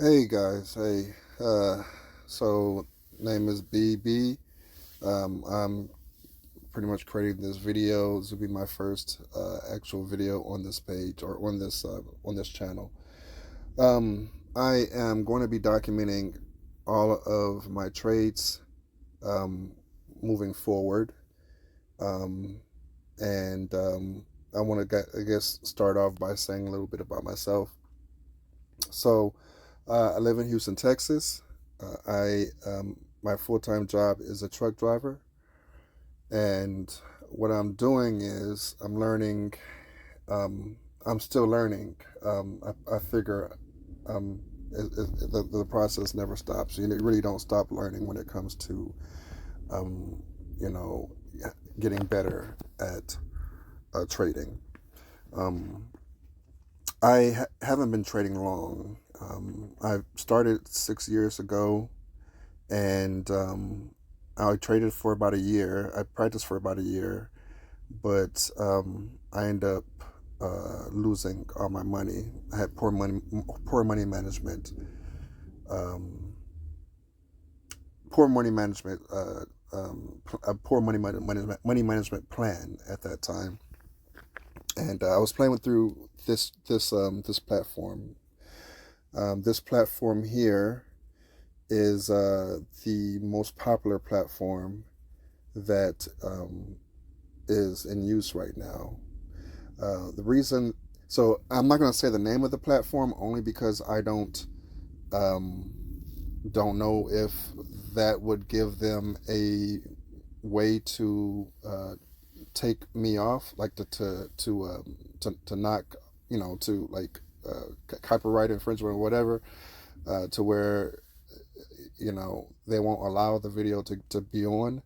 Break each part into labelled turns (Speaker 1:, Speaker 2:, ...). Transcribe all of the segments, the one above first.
Speaker 1: Hey guys, hey. So name is BB. I'm pretty much creating this video. This will be my first actual video on this page or on this channel. I am going to be documenting all of my trades um, moving forward, um, and I want to I guess start off by saying a little bit about myself. So I live in Houston, Texas. I My full time job is a truck driver, and what I'm doing is I'm learning. Um, I'm still learning. I figure the process never stops. You really don't stop learning when it comes to um, you know getting better at trading. Um, haven't been trading long. I started 6 years ago, and I traded for about a year. I practiced for about a year, but I ended up losing all my money. I had poor money management, um, poor money management, a poor money management plan at that time, and I was playing with through this platform. This platform here is the most popular platform that is in use right now. The reason, so I'm not going to say the name of the platform only because I um, don't know if that would give them a way to take me off, like to knock, to like copyright infringement or whatever, to where they won't allow the video to be on.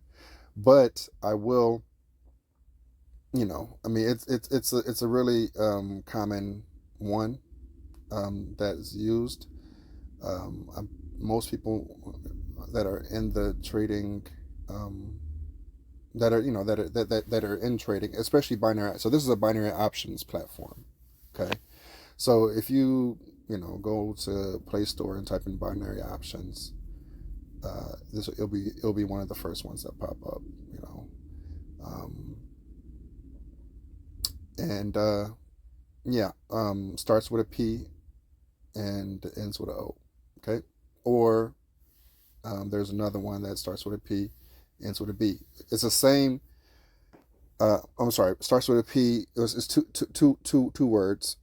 Speaker 1: But I will, I mean, it's a really common one that's used. Most people that are in the trading, um, that are that are in trading, especially binary. So this is a binary options platform. Okay, so if go to Play Store and type in binary options, this it'll be one of the first ones that pop up. You know, um, and yeah, starts with a P and ends with a O. Okay, or there's another one that starts with a P, ends with a B. It's the same. I'm sorry. Starts with a P. It's two words.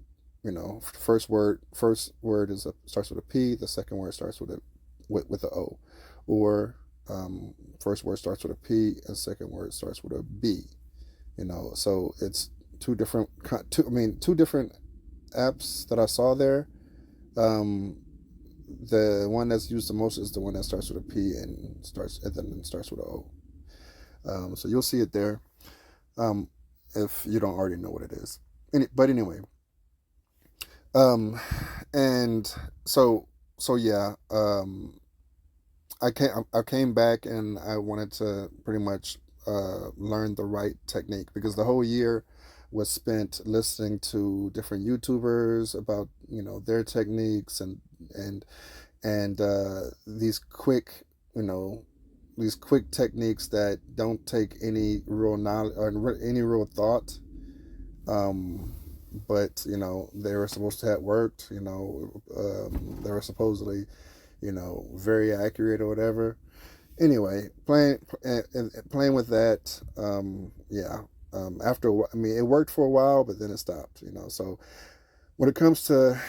Speaker 1: First word starts with a P. The second word starts with a O, or first word starts with a P and second word starts with a B. So it's two different apps that I saw there. Um, the one that's used the most is the one that starts with a P and then starts with a O. So you'll see it there, um, if you don't already know what it is. But anyway, um, and so yeah, I came back and I wanted to pretty much learn the right technique because the whole year was spent listening to different YouTubers about their techniques and these quick you know these quick techniques that don't take any real knowledge or any real thought, um, but they were supposed to have worked. They were supposedly very accurate or whatever. Anyway, playing with that, yeah. After I mean, it worked for a while, but then it stopped. So when it comes to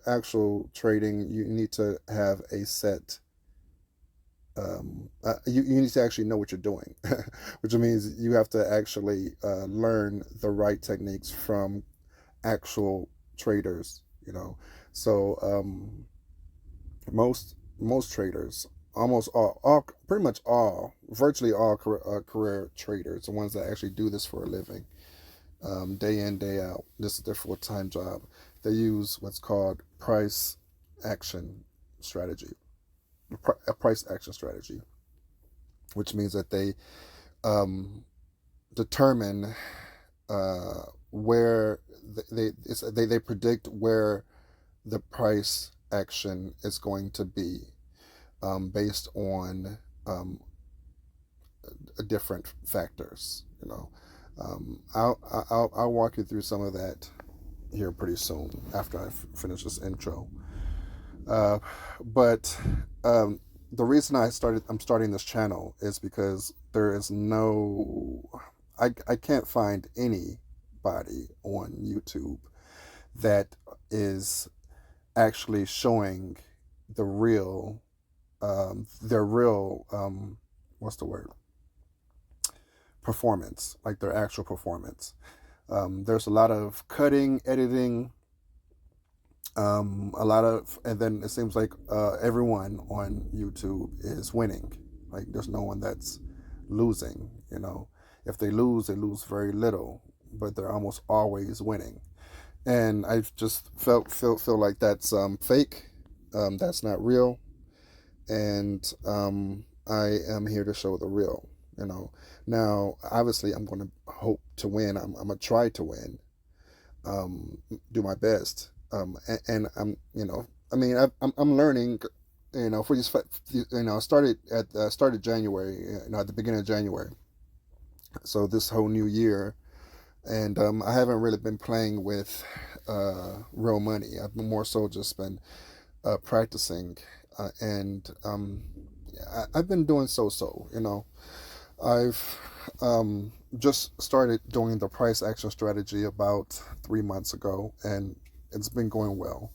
Speaker 1: actual trading, you need to have a set. You need to actually know what you're doing, which means you have to actually learn the right techniques from actual traders. So most traders, almost pretty much virtually all career traders, the ones that actually do this for a living, day in day out. This is their full time job. They use what's called action strategy, a price action strategy, which means that they um, determine where they predict where the price action is going to be, based on different factors. I'll walk you through some of that here pretty soon after I finish this intro. Uh, but the reason I'm starting this channel is because there is I can't find anybody on YouTube that is actually showing the real, their real, what's the word? Performance, like their actual performance. There's a lot of cutting, editing, and then it seems like everyone on YouTube is winning. Like there's no one that's losing. If they lose very little, but they're almost always winning. And I just feel like that's fake. That's not real, and I am here to show the real. Now obviously I'm going to hope to win. I'm going to try to win. Do my best. And I'm, I mean, I'm learning. For these, started January. At the beginning of January. So this whole new year, and I haven't really been playing with real money. I've been more so just been practicing, and I've been doing so. I've just started doing the price action strategy about 3 months ago, and it's been going well.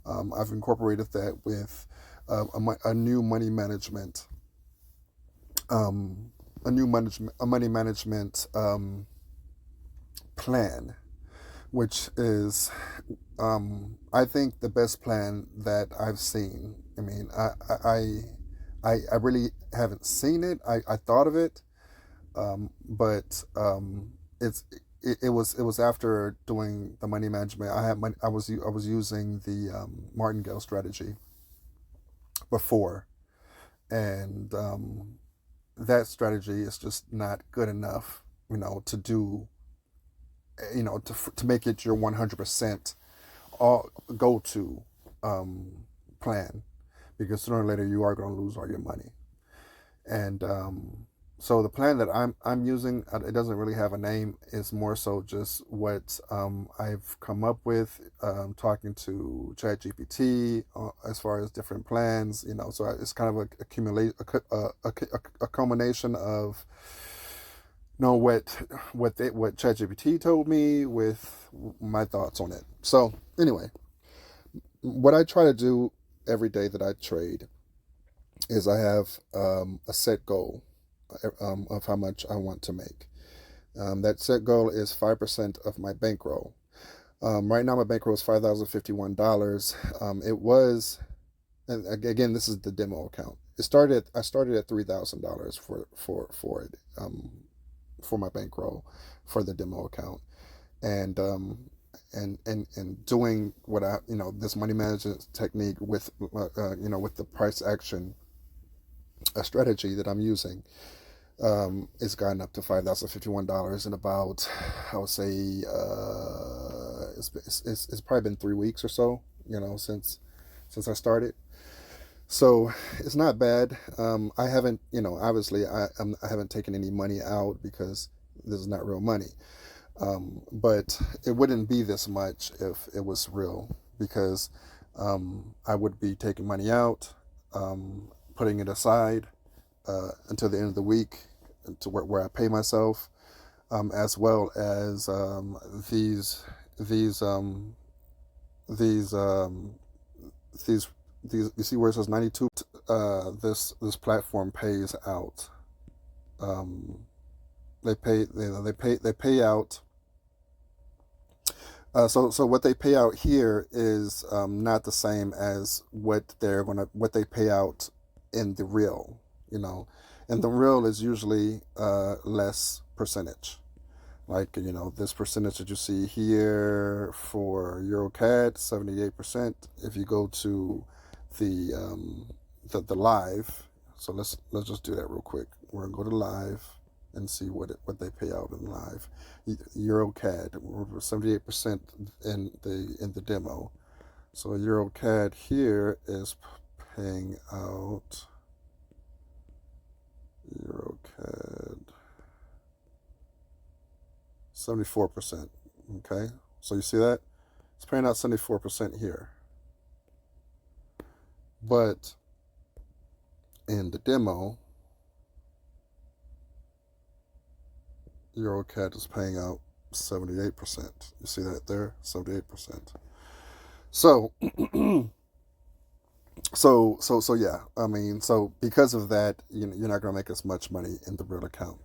Speaker 1: I've incorporated that with a new money management, a money management plan, which is, I think, the best plan that I've seen. I mean, I really haven't seen it. I thought of it, but it was after doing the money management. I was using the martingale strategy before, and that strategy is just not good enough, to do, to make it your 100% all go to plan, because sooner or later you are going to lose all your money. And so the plan that I'm using, it doesn't really have a name. It's more so just what I've come up with, talking to ChatGPT as far as different plans. So it's kind of a culmination of what ChatGPT told me with my thoughts on it. So anyway, what I try to do every day that I trade is I have a set goal of how much I want to make. That set goal is 5% of my bankroll. Right now, my bankroll is $5,051. It was, and again, this is the demo account. I started at $3,000 for it, for my bankroll for the demo account, and doing what this money management technique with with the price action, a strategy that I'm using, it's gotten up to $5,051 in about, I would say, it's probably been 3 weeks or so, since I started. So it's not bad. I haven't, obviously I haven't taken any money out because this is not real money. But it wouldn't be this much if it was real, because I would be taking money out, putting it aside until the end of the week, to where I pay myself, as well as these these um, these you see where it says 92. This platform pays out. They pay out. So what they pay out here is not the same as what they pay out in the real. And the real is usually less percentage. Like, this percentage that you see here for EuroCAD, 78%. If you go to the live, so let's just do that real quick. We're gonna go to live and see what they pay out in live. EuroCAD, we're 78% in the demo. So EuroCAD here is paying out EuroCAD 74%. Okay, so you see that? It's paying out 74% here. But in the demo, EuroCAD is paying out 78%. You see that there? 78%. So, so yeah. I mean, so because of that, you're not going to make as much money in the real account.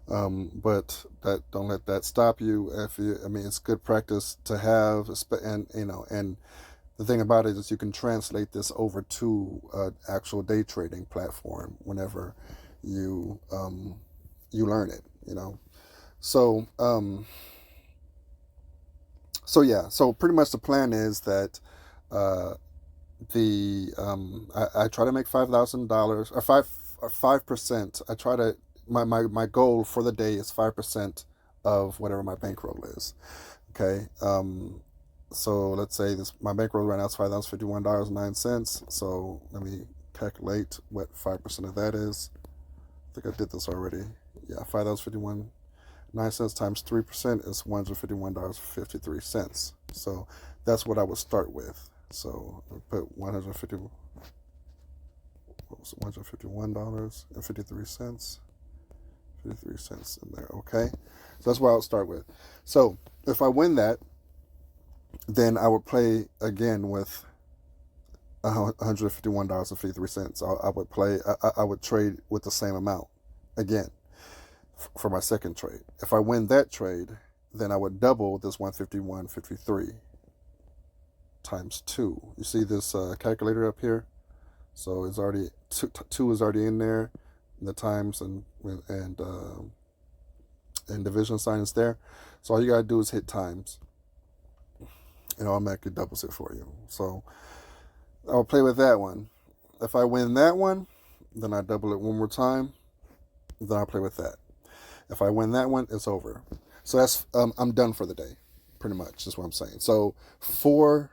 Speaker 1: But that, don't let that stop you. I mean, it's good practice to have, and and the thing about it is you can translate this over to an actual day trading platform whenever you you learn it. So so yeah. So pretty much the plan is that uh, I try to make $5,000 or 5%. I try to my goal for the day is 5% of whatever my bankroll is. Okay. So let's say this my bankroll right now is $5,051.09. So let me calculate what 5% of that is. I think I did this already. Yeah, 5,051.09 times 3% is $151.53. So that's what I would start with. So I put 150. What was it? $151.53. 53 cents in there. Okay, so that's what I'll start with. So if I win that, then I would play again with $151.53. I would play. I would trade with the same amount again for my second trade. If I win that trade, then I would double this 151.53 times 2. You see this calculator up here? So it's already two is already in there. The times and division sign is there. So all you gotta do is hit times, and automatically doubles it for you. So I'll play with that one. If I win that one, then I double it one more time. Then I'll play with that. If I win that one, it's over. So that's I'm done for the day, pretty much. Is what I'm saying. So four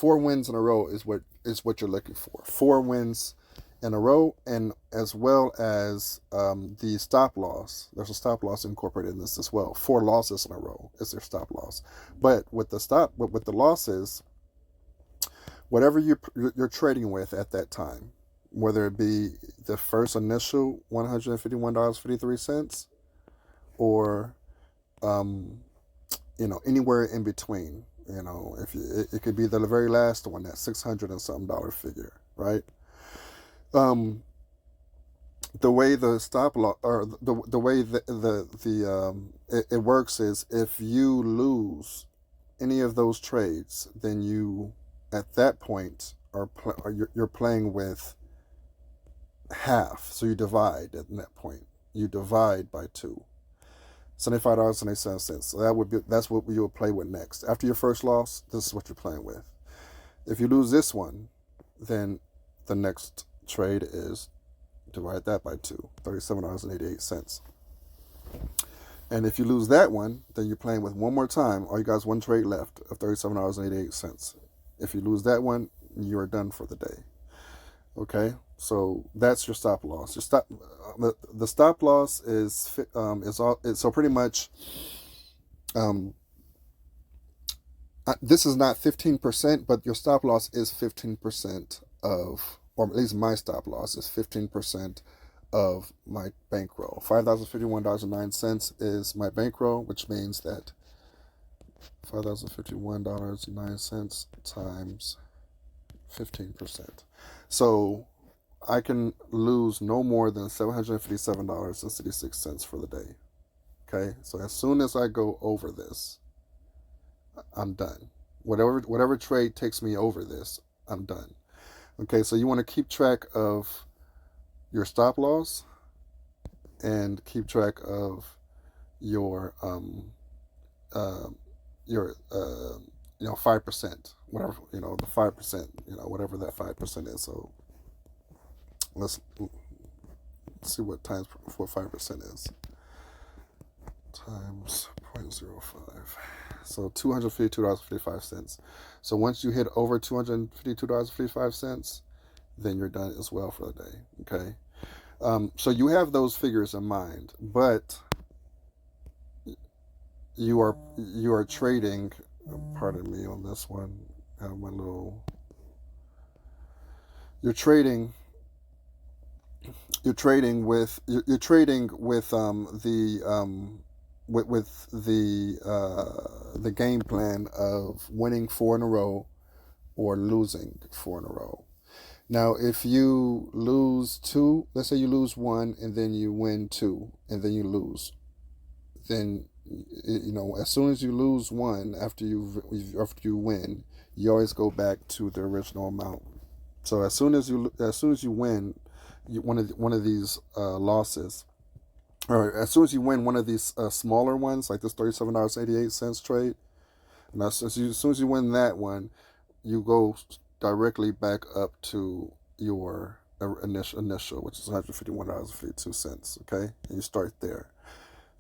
Speaker 1: wins in a row is what you're looking for. 4 wins in a row, and as well as the stop loss. There's a stop loss incorporated in this as well. 4 losses in a row is their stop loss. But with the losses, whatever you're trading with at that time, whether it be the first initial $151.53 or anywhere in between. If it could be the very last one, that $600 and something dollar figure, right? The way the stop loss or the way it works is if you lose any of those trades, then you at that point you're playing with half. So you divide at that point. You divide by 2. $75.87. So that's what you will play with next. After your first loss, this is what you're playing with. If you lose this one, then the next trade is divide that by 2, $37.88. And if you lose that one, then you're playing with one more time. All you guys one trade left of $37.88. If you lose that one, you are done for the day. Okay, so that's your stop loss. The stop loss is so pretty much. This is not 15%, but your stop loss is 15% of, or at least my stop loss is 15% of my bankroll. $5,051.09 is my bankroll, which means that $5,051.09 times 15%. So I can lose no more than $757.66 for the day. Okay, so as soon as I go over this, I'm done. Whatever trade takes me over this, I'm done. Okay, so you want to keep track of your stop loss and keep track of your 5%, whatever the 5%, whatever that 5% is. So let's see what times 5% is. Times 0.05. So $252.55. So once you hit over $252.55, then you're done as well for the day. Okay. So you have those figures in mind, but you are trading. Pardon me on this one. I have my little. You're trading. You're trading with the game plan of winning four in a row or losing four in a row. Now, if you lose two, let's say you lose one and then you win two and then you lose, then as soon as you lose one after you win, you always go back to the original amount. So as soon as you win one of these losses, or as soon as you win one of these smaller ones, like this $37.88 trade, and as soon as you win that one, you go directly back up to your initial, which is $151.52. Okay, and you start there.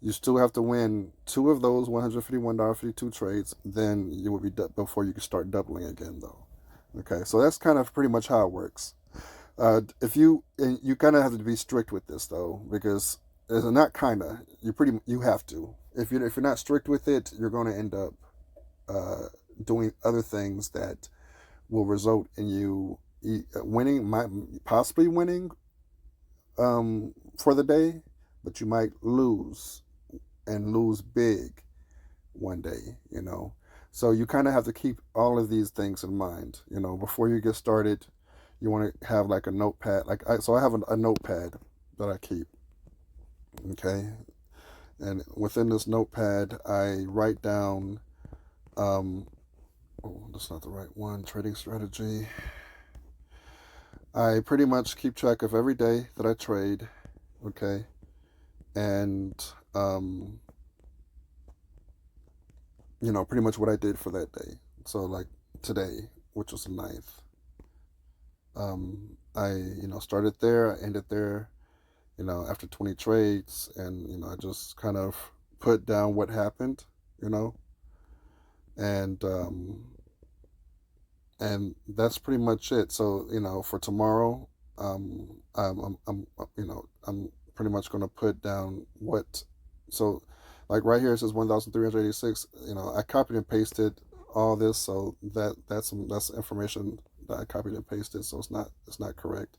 Speaker 1: You still have to win two of those $151.52 trades. Then you will be before you can start doubling again, though. Okay, so that's kind of pretty much how it works. If you kind of have to be strict with this though, because it's not kind of you have to. If you're not strict with it, you're going to end up doing other things that will result in you winning, might possibly winning for the day, but you might lose and lose big one day. So you kind of have to keep all of these things in mind. Before you get started, you want to have like a notepad. So I have a notepad that I keep. Okay, and within this notepad, I write down. Oh, that's not the right one. Trading strategy. I pretty much keep track of every day that I trade. Okay, and pretty much what I did for that day. So like today, which was the ninth, I started there, I ended there, after 20 trades, and I just kind of put down what happened, you know, and that's pretty much it. So for tomorrow, I'm pretty much going to put down what. So, like right here it says 1,386. I copied and pasted all this, so that's information that I copied and pasted. So it's not correct.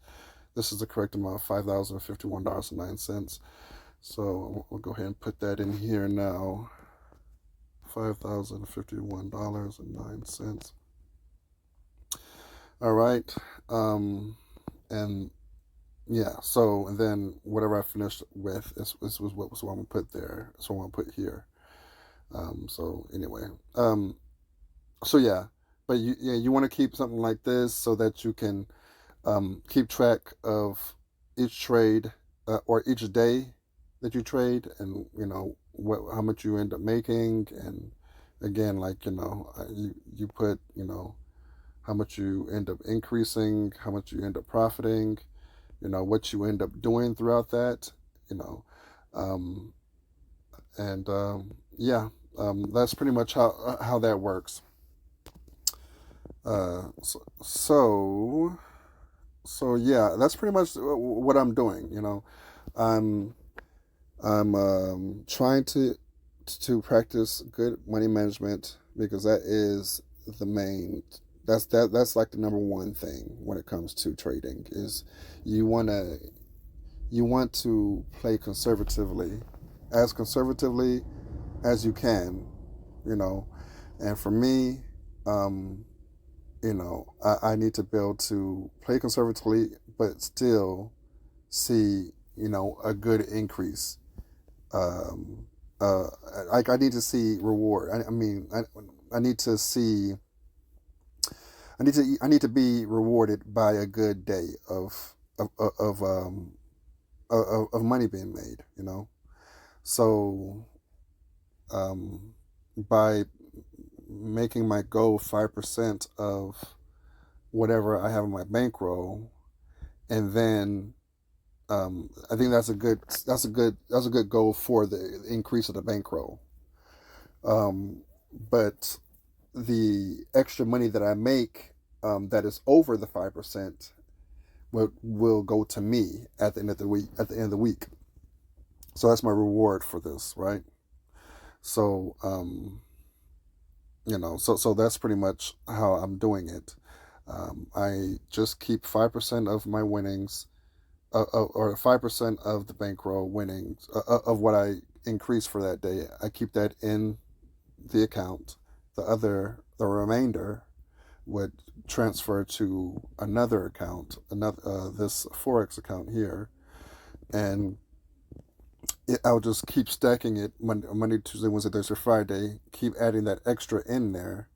Speaker 1: This is the correct amount, $5,051.09. So we'll go ahead and put that in here now. $5,051.09. All right. And yeah, so and then whatever I finished with is what I'm gonna put there. So I'm gonna put here. So anyway, so yeah, but you want to keep something like this so that you can keep track of each trade or each day that you trade, and how much you end up making, and again, like you put how much you end up increasing, how much you end up profiting, what you end up doing throughout that, you know, um, and that's pretty much how that works. So yeah, that's pretty much what I'm doing. I'm I'm trying to practice good money management, because that is the main. That's like the number one thing when it comes to trading is you wanna you want to play conservatively, as conservatively as you can, you know. And for me, um, I need to be able to play conservatively, but still see, a good increase. Um, uh, like I need to see reward. I mean, I need to see. I need to be rewarded by a good day of money being made. So um, by making my goal 5% of whatever I have in my bankroll, and then I think that's a good goal for the increase of the bankroll. Um, but the extra money that I make, that is over the 5%, will go to me at the end of the week. At the end of the week, so that's my reward for this, right? So, so that's pretty much how I'm doing it. I just keep 5% of my winnings, or 5% of the bankroll winnings, of what I increase for that day. I keep that in the account. The remainder would transfer to another account, another this forex account here, and I'll just keep stacking it Monday, Tuesday, Wednesday, Thursday, Friday. Keep adding that extra in there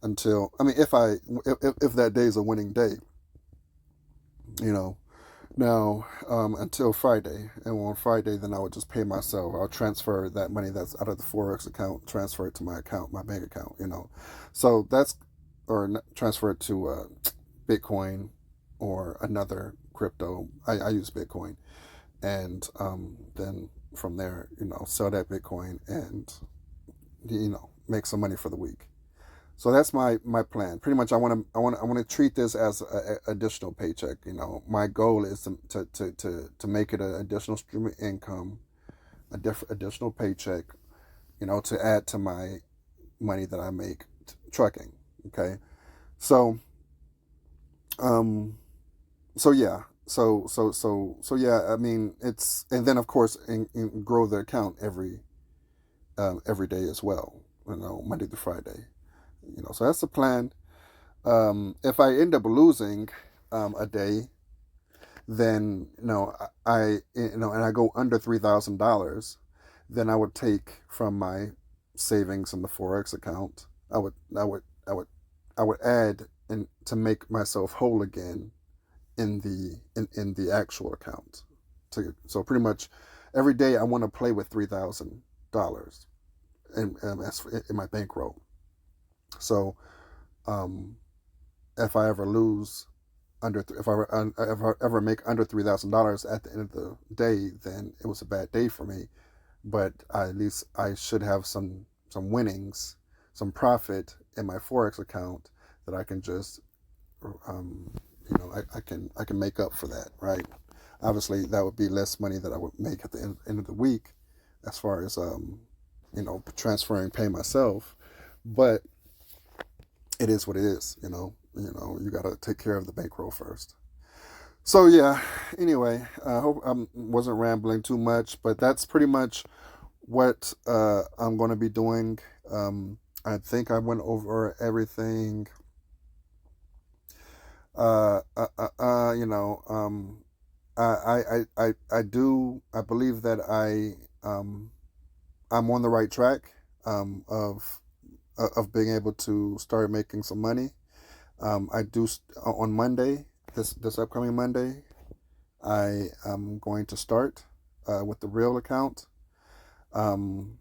Speaker 1: until, I mean, if that day is a winning day, you know. Now, until Friday, and on Friday, then I would just pay myself. I'll transfer that money that's out of the forex account, transfer it to my account, my bank account, So that's, or transfer it to Bitcoin or another crypto. I use Bitcoin, and then from there, sell that Bitcoin and make some money for the week. So that's my plan. Pretty much, I want to treat this as an additional paycheck. My goal is to make it an additional stream of income, additional paycheck. To add to my money that I make trucking. Okay, so um, so yeah, so yeah. I mean, it's, and then of course, grow the account every day as well. Monday through Friday. So that's the plan. If I end up losing a day, then and I go under $3,000, then I would take from my savings in the forex account. I would add and to make myself whole again in the actual account. So pretty much every day I want to play with $3,000 in my bankroll. So um, if I ever lose if I ever make under $3,000 at the end of the day, then it was a bad day for me. But at least I should have some winnings, some profit in my forex account that I can just I can make up for that, right? Obviously, that would be less money that I would make at the end of the week, as far as transferring, pay myself, but it is what it is. You got to take care of the bankroll first. So yeah. Anyway, I hope I wasn't rambling too much, but that's pretty much what I'm going to be doing. I think I went over everything. Uh, uh, uh, uh, you know, um, I believe that I'm on the right track, of being able to start making some money. I do on Monday, this upcoming Monday, I am going to start with the real account. Um,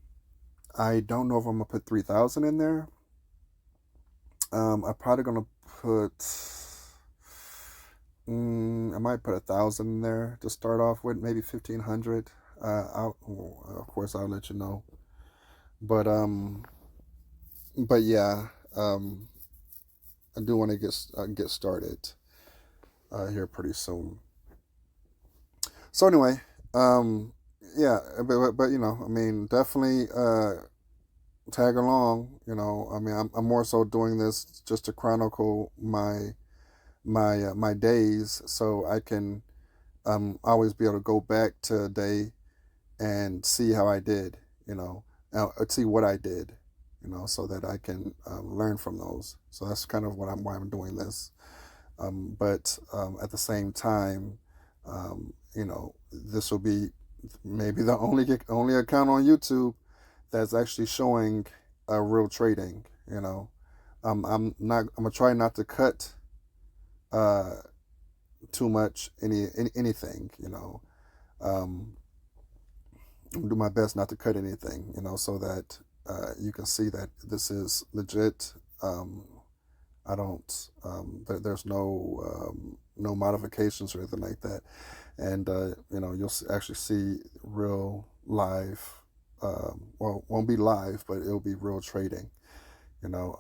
Speaker 1: I don't know if I'm gonna put 3,000 in there. I'm probably gonna put. I might put 1,000 in there to start off with, maybe 1,500. Of course, I'll let you know. But yeah, I do want to get started here pretty soon. So anyway, yeah, but I mean, definitely tag along. I mean, I'm more so doing this just to chronicle my days, so I can always be able to go back to a day and see how I did. See what I did. So that I can learn from those. So that's kind of why I'm doing this. But at the same time, this will be maybe the only account on YouTube that's actually showing real trading. I'm gonna try not to cut uh, too much anything. Um, do my best not to cut anything. So that you can see that this is legit. I don't. There's no modifications or anything like that, and you'll actually see real live. well, won't be live, but it'll be real trading. You know,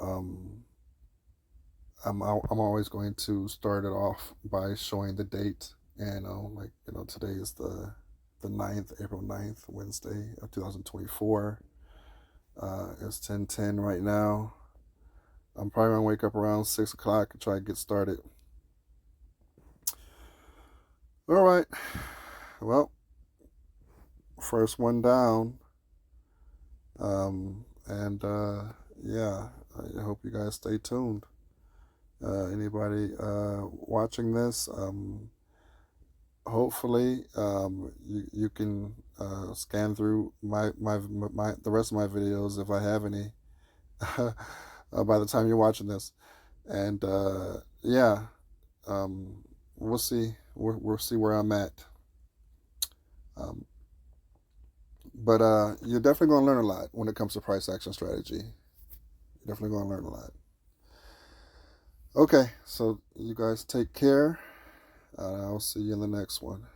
Speaker 1: I'm always going to start it off by showing the date, and like today is the 9th, April 9th, Wednesday of 2024. It's 10:10 right now. I'm probably gonna wake up around 6 o'clock and try to get started. All right. Well, first one down. And yeah, I hope you guys stay tuned. Anybody watching this, hopefully you can scan through my the rest of my videos if I have any by the time you're watching this, and yeah, we'll see. We'll see where I'm at. Um, but you're definitely going to learn a lot when it comes to price action strategy. You're definitely going to learn a lot. Okay, so you guys take care. I'll see you in the next one.